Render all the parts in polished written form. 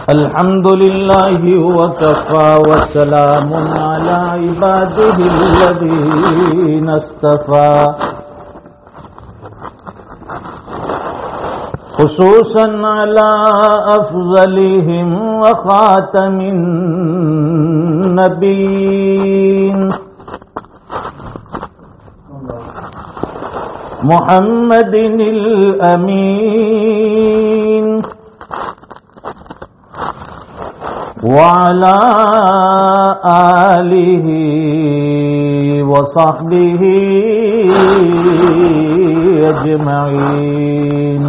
الحمد لله وكفى وسلام على عباده الذين اصطفى خصوصا على أفضلهم وخاتم النبيين محمد الأمين وعلى آله وصحبه أجمعين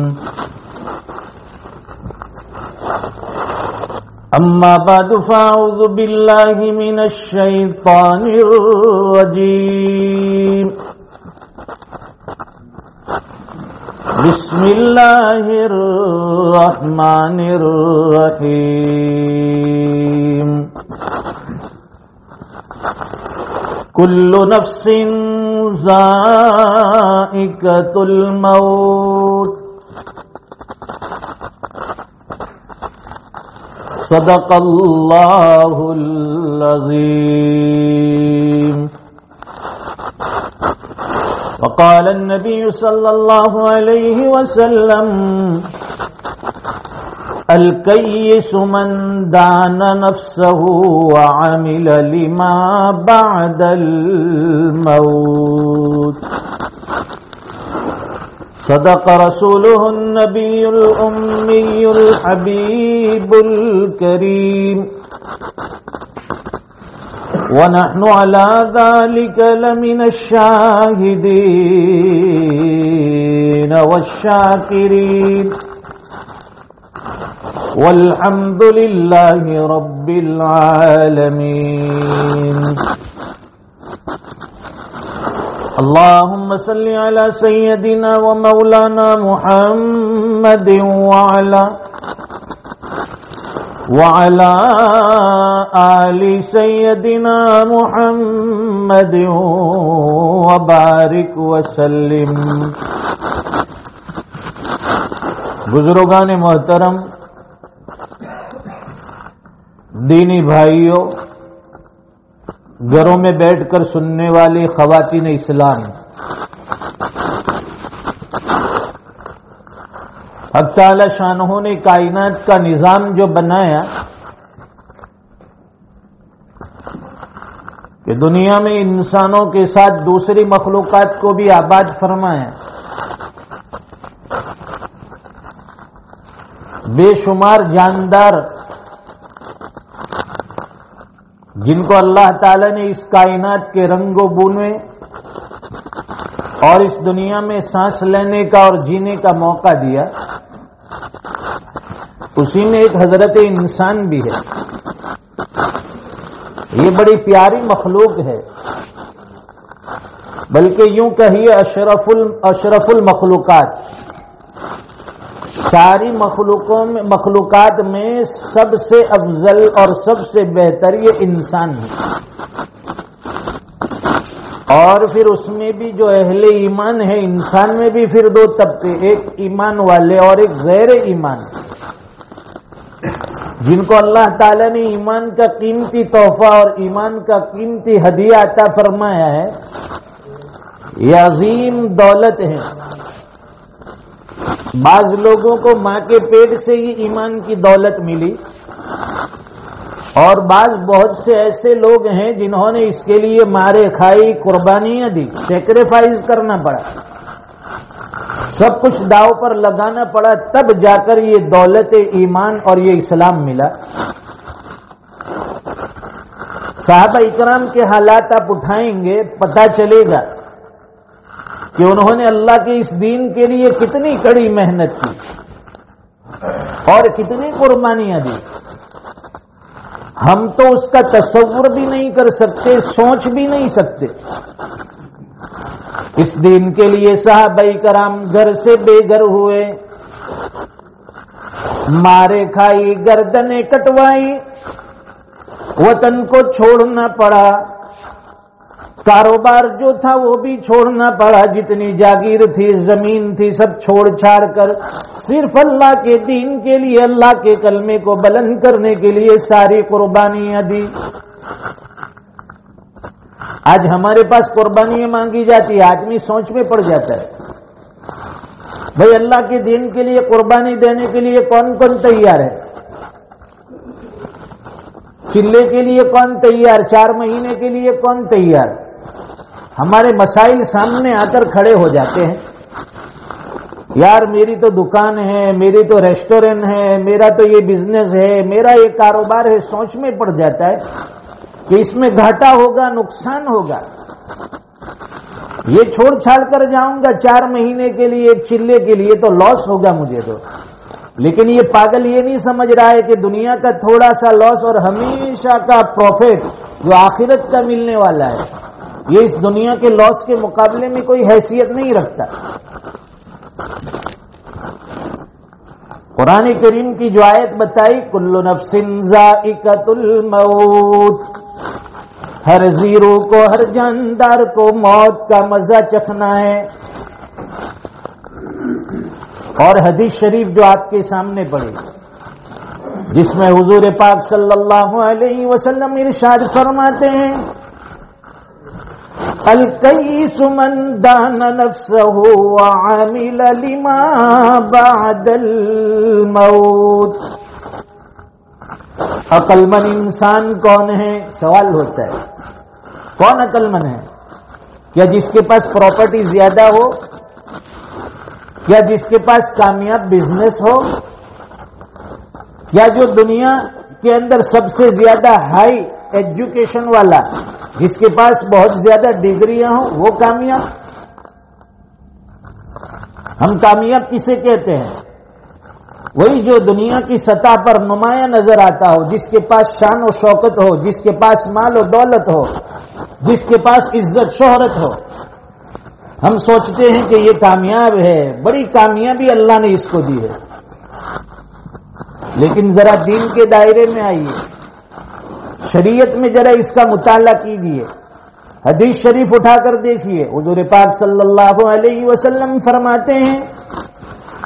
أما بعد فأعوذ بالله من الشيطان الرجيم بسم الله الرحمن الرحيم كل نفس ذائقة الموت صدق الله العظيم وقال النبي صلى الله عليه وسلم الكيس من دان نفسه وعمل لما بعد الموت صدق رسوله النبي الأمي الحبيب الكريم ونحن على ذلك لمن الشاهدين والشاكرين والحمد لله رب العالمين اللهم صل على سيدنا ومولانا محمد وعلى آل سيدنا محمد وبارك وسلم. بزرگان محترم، دینی بھائیوں، گھروں میں بیٹھ کر سننے والی خواتین اسلام، حق تعالی شانہ نے کائنات کا نظام جو بنایا کہ دنیا میں انسانوں کے ساتھ دوسری مخلوقات کو بھی آباد فرمایا، بے شمار جاندار جن کو اللہ تعالی نے اس کائنات کے رنگ و بو میں اور اس دنیا میں سانس لینے کا اور جینے کا موقع دیا، اسی میں ایک حضرت انسان بھی ہے. یہ بڑی پیاری مخلوق ہے، بلکہ یوں کہیے اشرف المخلوقات. ساری مخلوقات میں سب سے افضل اور سب سے بہتر یہ انسان ہے. اور پھر اس میں بھی جو اہل ایمان ہے، انسان میں بھی پھر دو طبقے، ایک ایمان والے اور ایک غیر ایمان، جن کو اللہ تعالی نے ایمان کا قیمتی تحفہ اور ایمان کا قیمتی ہدیہ عطا فرمایا ہے. یہ عظیم دولت ہے. بعض لوگوں کو ماں کے پیٹ سے ہی ایمان کی دولت ملی، اور بعض بہت سے ایسے لوگ ہیں جنہوں نے اس کے لیے مارے کھائی، قربانیاں دی، سیکریفائز کرنا پڑا، سب کچھ داؤ پر لگانا پڑا، تب جا کر یہ دولت ایمان اور یہ اسلام ملا. صحابہ اکرام کے حالات آپ اٹھائیں گے، پتہ چلے گا کہ انہوں نے اللہ کے اس دین کے لیے کتنی کڑی محنت کی اور کتنی قربانیاں دی. ہم تو اس کا تصور بھی نہیں کر سکتے، سوچ بھی نہیں سکتے. اس دین کے لیے صحابہ کرام گھر سے بے گھر ہوئے، مارے کھائی، گردنیں کٹوائی، وطن کو چھوڑنا پڑا، کاروبار جو تھا وہ بھی چھوڑنا پڑا، جتنی جاگیر تھی، زمین تھی، سب چھوڑ چھاڑ کر صرف اللہ کے دین کے لیے، اللہ کے کلمے کو بلند کرنے کے لیے ساری قربانیاں دی۔ آج ہمارے پاس قربانیاں مانگی جاتی ہے، آدمی سوچ میں پڑ جاتا ہے، بھئی اللہ کے دین کے لیے قربانی دینے کے لیے کون کون تیار ہے؟ چلے کے لیے کون تیار؟ 4 مہینے کے لیے کون تیار؟ ہمارے مسائل سامنے آ کر کھڑے ہو جاتے ہیں، یار میری تو دکان ہے، میری تو ریسٹورینٹ ہے، میرا تو یہ بزنس ہے، میرا یہ کاروبار ہے، سوچ میں پڑ جاتا ہے کہ اس میں گھاٹا ہوگا، نقصان ہوگا، یہ چھوڑ چھاڑ کر جاؤں گا 4 مہینے کے لیے، ایک چلے کے لیے تو لاس ہوگا مجھے تو۔ لیکن یہ پاگل یہ نہیں سمجھ رہا ہے کہ دنیا کا تھوڑا سا لاس اور ہمیشہ کا پروفٹ جو آخرت کا ملنے والا ہے، یہ اس دنیا کے لاس کے مقابلے میں کوئی حیثیت نہیں رکھتا۔ قرآن کریم کی جو آیت بتائی، کل نفس ذائقۃ الموت، ہر زیرو کو، ہر جاندار کو موت کا مزہ چکھنا ہے۔ اور حدیث شریف جو آپ کے سامنے پڑی، جس میں حضور پاک صلی اللہ علیہ وسلم ارشاد فرماتے ہیں، الکیس من دان نفسہ وعمل لما بعد الموت۔ عقل مند انسان کون ہے؟ سوال ہوتا ہے، کون عقل مند ہے؟ کیا جس کے پاس پراپرٹی زیادہ ہو؟ کیا جس کے پاس کامیاب بزنس ہو؟ کیا جو دنیا کے اندر سب سے زیادہ ہائی ایجوکیشن والا، جس کے پاس بہت زیادہ ڈگریاں ہوں، وہ کامیاب؟ ہم کامیاب کسے کہتے ہیں؟ وہی جو دنیا کی سطح پر نمایاں نظر آتا ہو، جس کے پاس شان و شوکت ہو، جس کے پاس مال و دولت ہو، جس کے پاس عزت شہرت ہو۔ ہم سوچتے ہیں کہ یہ کامیاب ہے، بڑی کامیابی اللہ نے اس کو دی ہے۔ لیکن ذرا دین کے دائرے میں آئیے، شریعت میں ذرا اس کا مطالعہ کیجیے، حدیث شریف اٹھا کر دیکھیے۔ حضور پاک صلی اللہ علیہ وسلم فرماتے ہیں،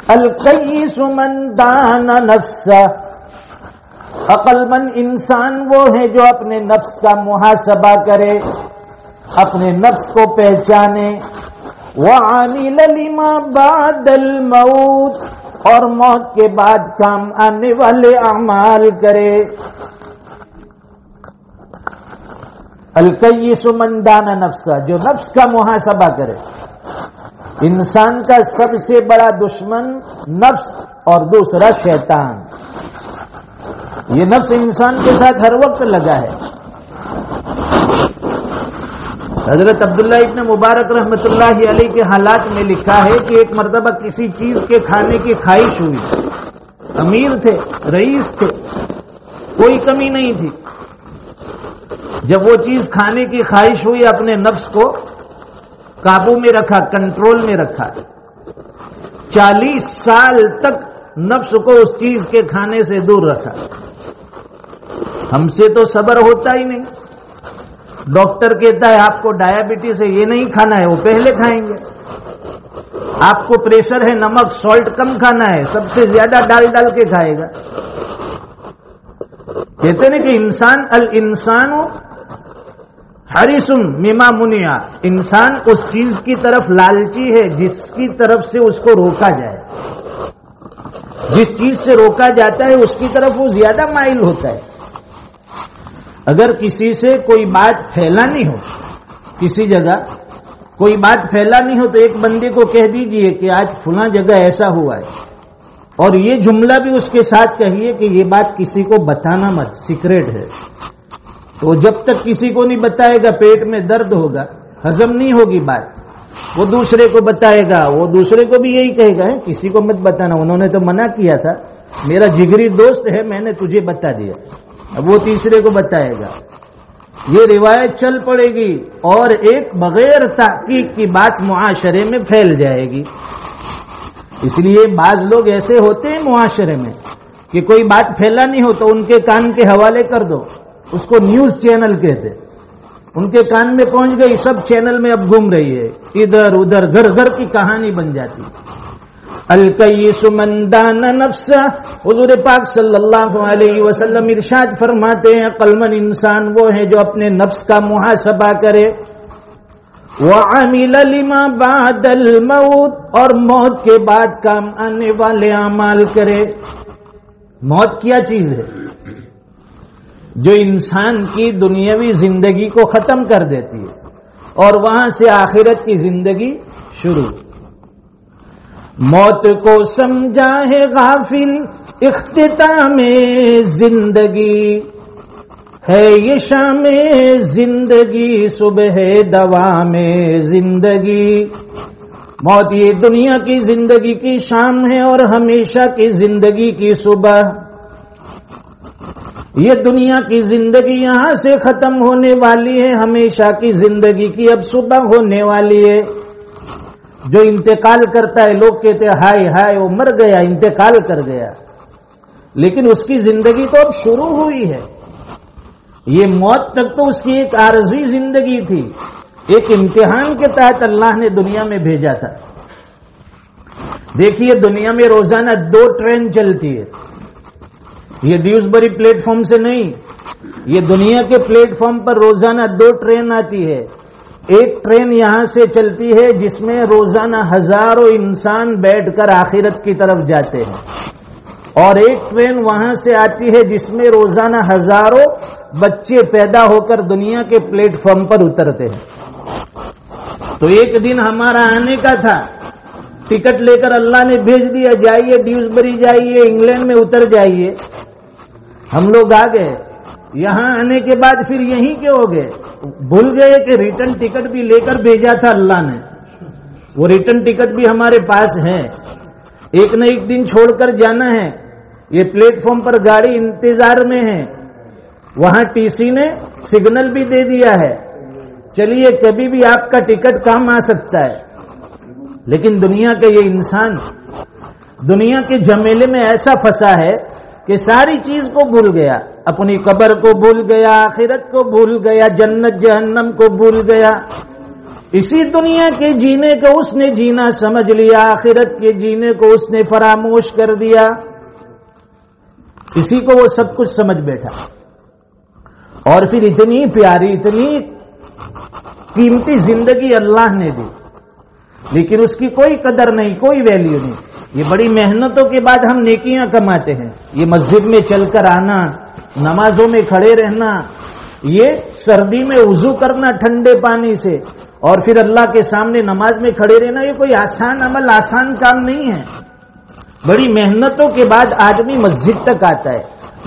القیس من دان نفسہ، عقل مند انسان وہ ہے جو اپنے نفس کا محاسبہ کرے، اپنے نفس کو پہچانے، وعمل لما بعد الموت، اور موت کے بعد کام آنے والے اعمال کرے۔ الکیس من دان نفسہ، جو نفس کا محاسبہ کرے۔ انسان کا سب سے بڑا دشمن نفس اور دوسرا شیطان۔ یہ نفس انسان کے ساتھ ہر وقت لگا ہے۔ حضرت عبداللہ ابن مبارک رحمۃ اللہ علیہ کے حالات میں لکھا ہے کہ ایک مرتبہ کسی چیز کے کھانے کی خواہش ہوئی، امیر تھے، رئیس تھے، کوئی کمی نہیں تھی۔ جب وہ چیز کھانے کی خواہش ہوئی، اپنے نفس کو قابو میں رکھا، کنٹرول میں رکھا۔ 40 سال تک نفس کو اس چیز کے کھانے سے دور رکھا۔ ہم سے تو صبر ہوتا ہی نہیں۔ ڈاکٹر کہتا ہے آپ کو ڈائبٹیز ہے، یہ نہیں کھانا ہے، وہ پہلے کھائیں گے۔ آپ کو پریشر ہے، نمک سالٹ کم کھانا ہے، سب سے زیادہ ڈال ڈال کے کھائے گا۔ کہتے ہیں کہ الانسان حریص مما منع، انسان اس چیز کی طرف لالچی ہے جس کی طرف سے اس کو روکا جائے۔ جس چیز سے روکا جاتا ہے اس کی طرف وہ زیادہ مائل ہوتا ہے۔ اگر کسی سے کوئی بات پھیلانی ہو، کسی جگہ کوئی بات پھیلانی ہو، تو ایک بندے کو کہہ دیجئے کہ آج فلاں جگہ ایسا ہوا ہے، اور یہ جملہ بھی اس کے ساتھ کہیے کہ یہ بات کسی کو بتانا مت، سیکریٹ ہے۔ تو جب تک کسی کو نہیں بتائے گا پیٹ میں درد ہوگا، ہضم نہیں ہوگی بات، وہ دوسرے کو بتائے گا، وہ دوسرے کو بھی یہی کہے گا کسی کو مت بتانا، انہوں نے تو منع کیا تھا، میرا جگری دوست ہے میں نے تجھے بتا دیا، اب وہ تیسرے کو بتائے گا۔ یہ روایت چل پڑے گی اور ایک بغیر تحقیق کی بات معاشرے میں پھیل جائے گی۔ اس لیے بعض لوگ ایسے ہوتے ہیں معاشرے میں کہ کوئی بات پھیلانی ہو تو ان کے کان کے حوالے کر دو، اس کو نیوز چینل کہتے، ان کے کان میں پہنچ گئی، سب چینل میں اب گھوم رہی ہے، ادھر ادھر گھر گھر کی کہانی بن جاتی۔ الکیس من دان نفسہ، حضور پاک صلی اللہ علیہ وسلم ارشاد فرماتے ہیں عقل مند انسان وہ ہے جو اپنے نفس کا محاسبہ کرے، وعمل لما بعد الموت، اور موت کے بعد کام آنے والے اعمال کرے۔ موت کیا چیز ہے؟ جو انسان کی دنیاوی زندگی کو ختم کر دیتی ہے اور وہاں سے آخرت کی زندگی شروع۔ موت کو سمجھا ہے غافل اختتام زندگی، ہے یہ شام زندگی صبح دوام زندگی۔ موت یہ دنیا کی زندگی کی شام ہے اور ہمیشہ کی زندگی کی صبح۔ یہ دنیا کی زندگی یہاں سے ختم ہونے والی ہے، ہمیشہ کی زندگی کی اب صبح ہونے والی ہے۔ جو انتقال کرتا ہے لوگ کہتے ہیں ہائے ہائے وہ مر گیا، انتقال کر گیا، لیکن اس کی زندگی تو اب شروع ہوئی ہے۔ یہ موت تک تو اس کی ایک عارضی زندگی تھی، ایک امتحان کے تحت اللہ نے دنیا میں بھیجا تھا۔ دیکھیے دنیا میں روزانہ 2 ٹرین چلتی ہے، یہ ڈیوزبری پلیٹ فارم سے نہیں، یہ دنیا کے پلیٹ فارم پر روزانہ 2 ٹرین آتی ہے۔ ایک ٹرین یہاں سے چلتی ہے جس میں روزانہ ہزاروں انسان بیٹھ کر آخرت کی طرف جاتے ہیں، اور ایک ٹرین وہاں سے آتی ہے جس میں روزانہ ہزاروں بچے پیدا ہو کر دنیا کے پلیٹ فارم پر اترتے ہیں۔ تو ایک دن ہمارا آنے کا تھا، ٹکٹ لے کر اللہ نے بھیج دیا، جائیے ڈیوزبری جائیے، انگلینڈ میں اتر جائیے۔ ہم لوگ آ گئے، یہاں آنے کے بعد پھر یہیں کے ہو گئے، بھول گئے کہ ریٹرن ٹکٹ بھی لے کر بھیجا تھا اللہ نے، وہ ریٹرن ٹکٹ بھی ہمارے پاس ہے، ایک نہ ایک دن چھوڑ کر جانا ہے۔ یہ پلیٹ فارم پر گاڑی انتظار میں ہے، وہاں ٹی سی نے سگنل بھی دے دیا ہے، چلیے کبھی بھی آپ کا ٹکٹ کام آ سکتا ہے۔ لیکن دنیا کا یہ انسان دنیا کے جھمیلے میں ایسا پھنسا ہے کہ ساری چیز کو بھول گیا، اپنی قبر کو بھول گیا، آخرت کو بھول گیا، جنت جہنم کو بھول گیا۔ اسی دنیا کے جینے کو اس نے جینا سمجھ لیا، آخرت کے جینے کو اس نے فراموش کر دیا، اسی کو وہ سب کچھ سمجھ بیٹھا۔ اور پھر اتنی پیاری اتنی قیمتی زندگی اللہ نے دی، لیکن اس کی کوئی قدر نہیں، کوئی ویلیو نہیں۔ یہ بڑی محنتوں کے بعد ہم نیکیاں کماتے ہیں، یہ مسجد میں چل کر آنا، نمازوں میں کھڑے رہنا، یہ سردی میں وضو کرنا ٹھنڈے پانی سے اور پھر اللہ کے سامنے نماز میں کھڑے رہنا، یہ کوئی آسان عمل، آسان کام نہیں ہے۔ بڑی محنتوں کے بعد آدمی مسجد تک آتا ہے،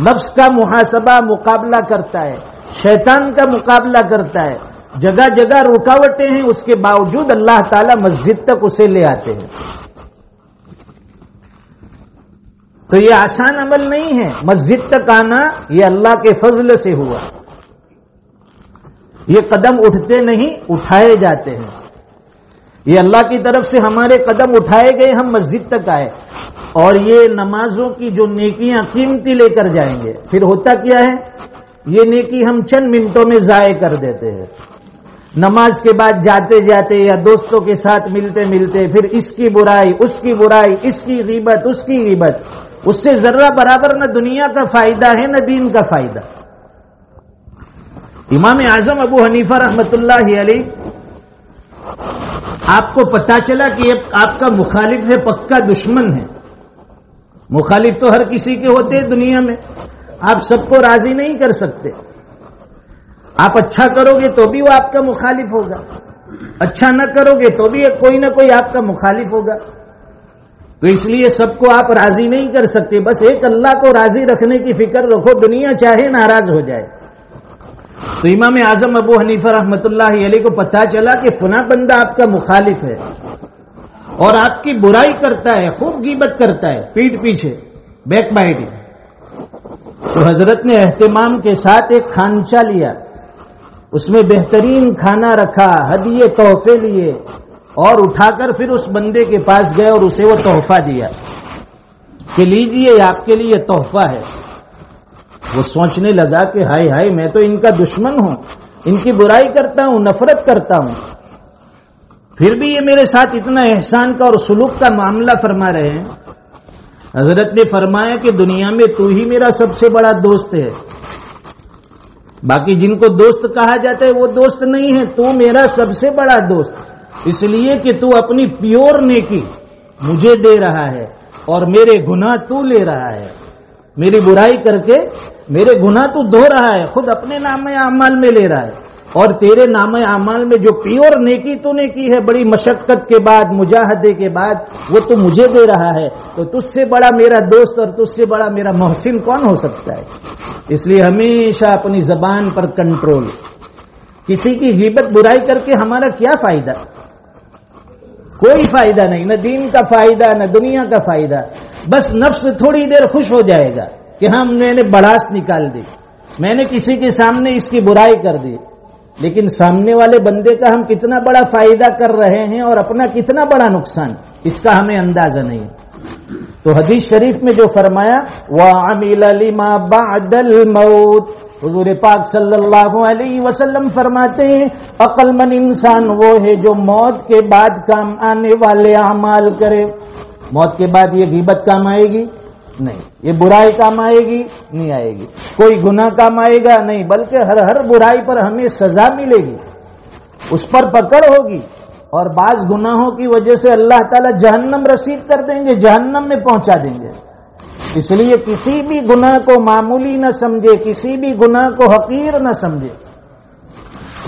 نفس کا محاسبہ مقابلہ کرتا ہے، شیطان کا مقابلہ کرتا ہے، جگہ جگہ رکاوٹیں ہیں، اس کے باوجود اللہ تعالیٰ مسجد تک اسے لے آتے ہیں۔ تو یہ آسان عمل نہیں ہے، مسجد تک آنا یہ اللہ کے فضل سے ہوا، یہ قدم اٹھتے نہیں اٹھائے جاتے ہیں، یہ اللہ کی طرف سے ہمارے قدم اٹھائے گئے، ہم مسجد تک آئے، اور یہ نمازوں کی جو نیکیاں قیمتی لے کر جائیں گے، پھر ہوتا کیا ہے یہ نیکی ہم چند منٹوں میں ضائع کر دیتے ہیں۔ نماز کے بعد جاتے جاتے یا دوستوں کے ساتھ ملتے ملتے پھر اس کی برائی اس کی برائی، اس کی غیبت اس کی غیبت، اس سے ذرہ برابر نہ دنیا کا فائدہ ہے نہ دین کا فائدہ۔ امام اعظم ابو حنیفہ رحمۃ اللہ علیہ، آپ کو پتا چلا کہ آپ کا مخالف ہے، پکا دشمن ہے۔ مخالف تو ہر کسی کے ہوتے ہیں دنیا میں، آپ سب کو راضی نہیں کر سکتے۔ آپ اچھا کرو گے تو بھی وہ آپ کا مخالف ہوگا، اچھا نہ کرو گے تو بھی کوئی نہ کوئی آپ کا مخالف ہوگا، تو اس لیے سب کو آپ راضی نہیں کر سکتے، بس ایک اللہ کو راضی رکھنے کی فکر رکھو، دنیا چاہے ناراض ہو جائے۔ تو امام اعظم ابو حنیفہ رحمۃ اللہ علیہ کو پتہ چلا کہ فلاں بندہ آپ کا مخالف ہے اور آپ کی برائی کرتا ہے، خوب غیبت کرتا ہے، پیٹھ پیچھے، بیک بائٹنگ۔ تو حضرت نے اہتمام کے ساتھ ایک کھانچہ لیا، اس میں بہترین کھانا رکھا، ہدیے تحفے لیے، اور اٹھا کر پھر اس بندے کے پاس گئے اور اسے وہ تحفہ دیا کہ لیجئے آپ کے لیے تحفہ ہے۔ وہ سوچنے لگا کہ ہائے ہائے میں تو ان کا دشمن ہوں، ان کی برائی کرتا ہوں، نفرت کرتا ہوں، پھر بھی یہ میرے ساتھ اتنا احسان کا اور سلوک کا معاملہ فرما رہے ہیں۔ حضرت نے فرمایا کہ دنیا میں تو ہی میرا سب سے بڑا دوست ہے، باقی جن کو دوست کہا جاتا ہے وہ دوست نہیں ہے، تو میرا سب سے بڑا دوست، اس لیے کہ تو اپنی پیور نیکی مجھے دے رہا ہے اور میرے گناہ تو لے رہا ہے، میری برائی کر کے میرے گناہ تو دھو رہا ہے، خود اپنے نام اعمال میں لے رہا ہے، اور تیرے نام اعمال میں جو پیور نیکی تو نے کی ہے بڑی مشقت کے بعد، مجاہدے کے بعد، وہ تو مجھے دے رہا ہے، تو تجھ سے بڑا میرا دوست اور تجھ سے بڑا میرا محسن کون ہو سکتا ہے؟ اس لیے ہمیشہ اپنی زبان پر کنٹرول۔ کسی کی غیبت برائی کر کے ہمارا کیا فائدہ؟ کوئی فائدہ نہیں، نہ دین کا فائدہ نہ دنیا کا فائدہ، بس نفس تھوڑی دیر خوش ہو جائے گا کہ ہم میں نے بڑاس نکال دی، میں نے کسی کے سامنے اس کی برائی کر دی، لیکن سامنے والے بندے کا ہم کتنا بڑا فائدہ کر رہے ہیں اور اپنا کتنا بڑا نقصان، اس کا ہمیں اندازہ نہیں۔ تو حدیث شریف میں جو فرمایا وَعَمِلَ لِمَا بَعْدَ الْمَوْتِ، حضور پاک صلی اللہ علیہ وسلم فرماتے ہیں عقل مند انسان وہ ہے جو موت کے بعد کام آنے والے اعمال کرے۔ موت کے بعد یہ غیبت کام آئے گی؟ نہیں۔ یہ برائی کام آئے گی؟ نہیں آئے گی۔ کوئی گناہ کام آئے گا؟ نہیں، بلکہ ہر برائی پر ہمیں سزا ملے گی، اس پر پکڑ ہوگی، اور بعض گناہوں کی وجہ سے اللہ تعالیٰ جہنم رسید کر دیں گے، جہنم میں پہنچا دیں گے۔ اس لیے کسی بھی گناہ کو معمولی نہ سمجھے، کسی بھی گناہ کو حقیر نہ سمجھے۔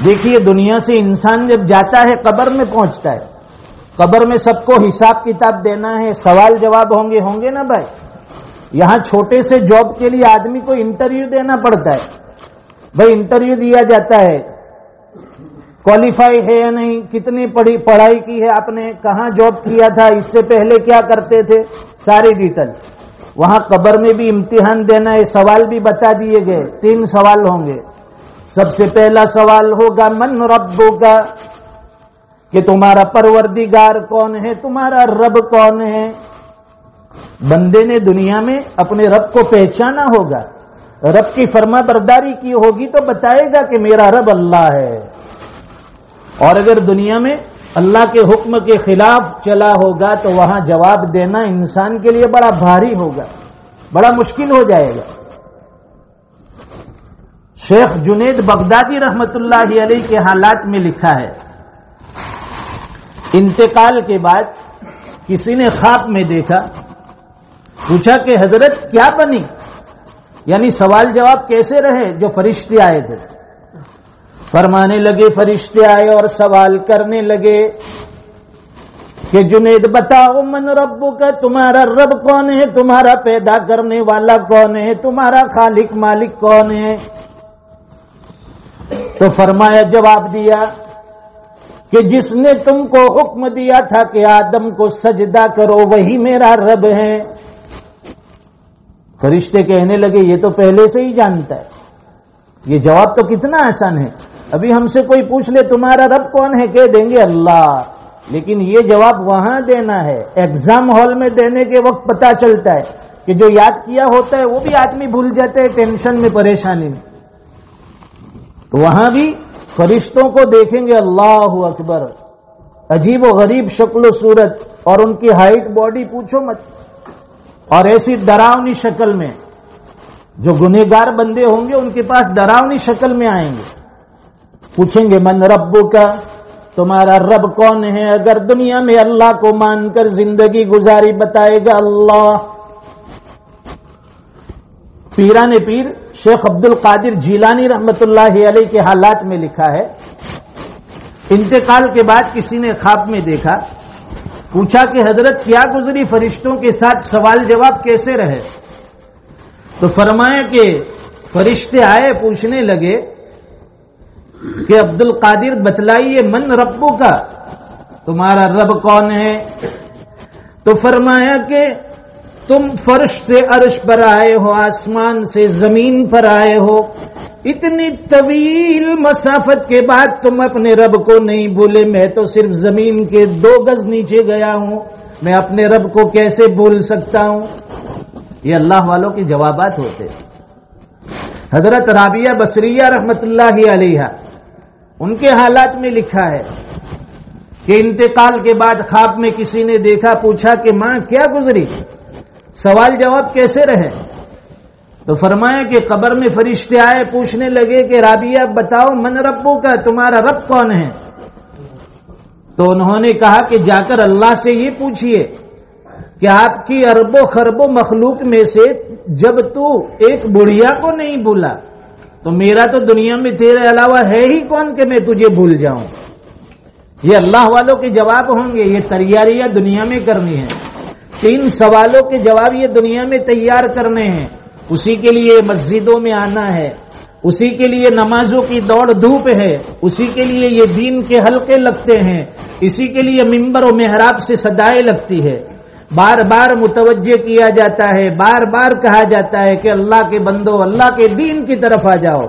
دیکھیے دنیا سے انسان جب جاتا ہے قبر میں پہنچتا ہے، قبر میں سب کو حساب کتاب دینا ہے، سوال جواب ہوں گے نا بھائی۔ یہاں چھوٹے سے جاب کے لیے آدمی کو انٹرویو دینا پڑتا ہے، بھائی انٹرویو دیا جاتا ہے، کوالیفائی ہے یا نہیں، کتنی پڑھائی کی ہے آپ نے، کہاں جاب کیا تھا، اس سے پہلے کیا کرتے تھے، ساری ڈیٹیل۔ وہاں قبر میں بھی امتحان دینا ہے، سوال بھی بتا دیے گئے، 3 سوال ہوں گے۔ سب سے پہلا سوال ہوگا من ربک، کہ تمہارا پروردگار کون ہے، تمہارا رب کون ہے۔ بندے نے دنیا میں اپنے رب کو پہچانا ہوگا، رب کی فرما برداری کی ہوگی تو بتائے گا کہ میرا رب اللہ ہے، اور اگر دنیا میں اللہ کے حکم کے خلاف چلا ہوگا تو وہاں جواب دینا انسان کے لیے بڑا بھاری ہوگا، بڑا مشکل ہو جائے گا۔ شیخ جنید بغدادی رحمت اللہ علیہ کے حالات میں لکھا ہے، انتقال کے بعد کسی نے خواب میں دیکھا، پوچھا کہ حضرت کیا بنی، یعنی سوال جواب کیسے رہے جو فرشتے آئے تھے؟ فرمانے لگے فرشتے آئے اور سوال کرنے لگے کہ جنید بتاؤ من ربک، تمہارا رب کون ہے، تمہارا پیدا کرنے والا کون ہے، تمہارا خالق مالک کون ہے؟ تو فرمایا، جواب دیا کہ جس نے تم کو حکم دیا تھا کہ آدم کو سجدہ کرو وہی میرا رب ہے۔ فرشتے کہنے لگے یہ تو پہلے سے ہی جانتا ہے، یہ جواب تو کتنا آسان ہے، ابھی ہم سے کوئی پوچھ لے تمہارا رب کون ہے، کہہ دیں گے اللہ، لیکن یہ جواب وہاں دینا ہے، ایگزام ہال میں دینے کے وقت پتا چلتا ہے کہ جو یاد کیا ہوتا ہے وہ بھی آدمی بھول جاتا ہے ٹینشن میں، پریشانی میں۔ تو وہاں بھی فرشتوں کو دیکھیں گے، اللہ اکبر، عجیب و غریب شکل و صورت، اور ان کی ہائٹ باڈی پوچھو مت، اور ایسی ڈراؤنی شکل میں، جو گنہگار بندے ہوں گے ان کے پاس ڈراؤنی شکل میں آئیں گے، پوچھیں گے من ربک، تمہارا رب کون ہے؟ اگر دنیا میں اللہ کو مان کر زندگی گزاری بتائے گا اللہ۔ پیران پیر شیخ عبد القادر جیلانی رحمت اللہ علیہ کے حالات میں لکھا ہے، انتقال کے بعد کسی نے خواب میں دیکھا، پوچھا کہ حضرت کیا گزری، فرشتوں کے ساتھ سوال جواب کیسے رہے؟ تو فرمایا کہ فرشتے آئے، پوچھنے لگے کہ عبد القادر بتلائیے من ربو کا، تمہارا رب کون ہے؟ تو فرمایا کہ تم فرش سے عرش پر آئے ہو، آسمان سے زمین پر آئے ہو، اتنی طویل مسافت کے بعد تم اپنے رب کو نہیں بھولے، میں تو صرف زمین کے 2 گز نیچے گیا ہوں، میں اپنے رب کو کیسے بھول سکتا ہوں؟ یہ اللہ والوں کے جوابات ہوتے۔ حضرت رابعہ بصریہ رحمت اللہ علیہ ان کے حالات میں لکھا ہے کہ انتقال کے بعد خواب میں کسی نے دیکھا، پوچھا کہ ماں کیا گزری، سوال جواب کیسے رہے؟ تو فرمایا کہ قبر میں فرشتے آئے، پوچھنے لگے کہ رابعہ بتاؤ من ربو کا، تمہارا رب کون ہے؟ تو انہوں نے کہا کہ جا کر اللہ سے یہ پوچھئے کہ آپ کی اربوں خربوں مخلوق میں سے جب تو ایک بڑھیا کو نہیں بھولا تو میرا تو دنیا میں تیرے علاوہ ہے ہی کون کہ میں تجھے بھول جاؤں۔ یہ اللہ والوں کے جواب ہوں گے، یہ تیاریاں دنیا میں کرنی ہیں، 3 سوالوں کے جواب یہ دنیا میں تیار کرنے ہیں، اسی کے لیے مسجدوں میں آنا ہے، اسی کے لیے نمازوں کی دوڑ دھوپ ہے، اسی کے لیے یہ دین کے حلقے لگتے ہیں، اسی کے لیے منبر و محراب سے صدائیں لگتی ہے، بار بار متوجہ کیا جاتا ہے، بار بار کہا جاتا ہے کہ اللہ کے بندو اللہ کے دین کی طرف آ جاؤ،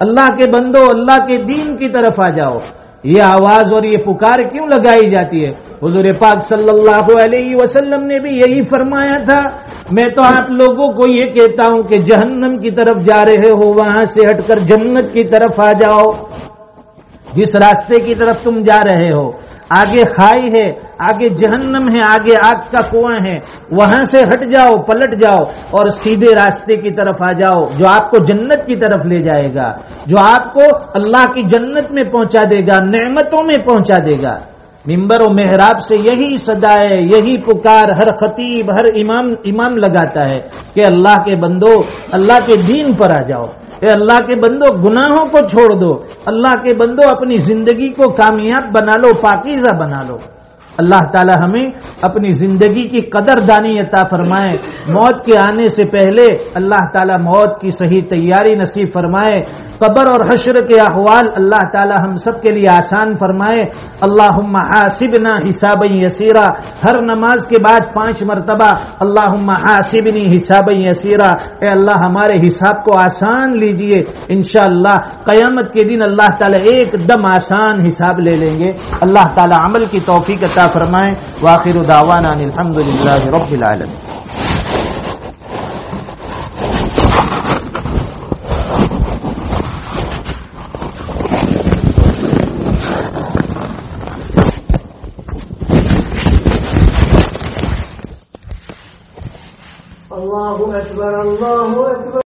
اللہ کے بندو اللہ کے دین کی طرف آ جاؤ۔ یہ آواز اور یہ پکار کیوں لگائی جاتی ہے؟ حضور پاک صلی اللہ علیہ وسلم نے بھی یہی فرمایا تھا، میں تو آپ لوگوں کو یہ کہتا ہوں کہ جہنم کی طرف جا رہے ہو وہاں سے ہٹ کر جنت کی طرف آ جاؤ۔ جس راستے کی طرف تم جا رہے ہو آگے کھائی ہے، آگے جہنم ہے، آگے آگ کا کنواں ہے، وہاں سے ہٹ جاؤ، پلٹ جاؤ اور سیدھے راستے کی طرف آ جاؤ جو آپ کو جنت کی طرف لے جائے گا، جو آپ کو اللہ کی جنت میں پہنچا دے گا، نعمتوں میں پہنچا دے گا۔ منبر و محراب سے یہی صدائے، یہی پکار ہر خطیب ہر امام لگاتا ہے کہ اللہ کے بندو اللہ کے دین پر آ جاؤ، اے اللہ کے بندو گناہوں کو چھوڑ دو، اللہ کے بندو اپنی زندگی کو کامیاب بنا لو، پاکیزہ بنا لو۔ اللہ تعالی ہمیں اپنی زندگی کی قدر دانی عطا فرمائے، موت کے آنے سے پہلے اللہ تعالی موت کی صحیح تیاری نصیب فرمائے، قبر اور حشر کے احوال اللہ تعالی ہم سب کے لیے آسان فرمائے۔ اللہم حاسبنا حسابا یسیرا، ہر نماز کے بعد 5 مرتبہ اللہم حاسبنی حسابا یسیرا، اے اللہ ہمارے حساب کو آسان لیجئے، انشاءاللہ قیامت کے دن اللہ تعالی ایک دم آسان حساب لے لیں گے۔ اللہ تعالی عمل کی توفیق عطا فرمائے۔ وآخر دعوانا ان الحمدللہ رب العالمین۔ اللہ اکبر اللہ اکبر۔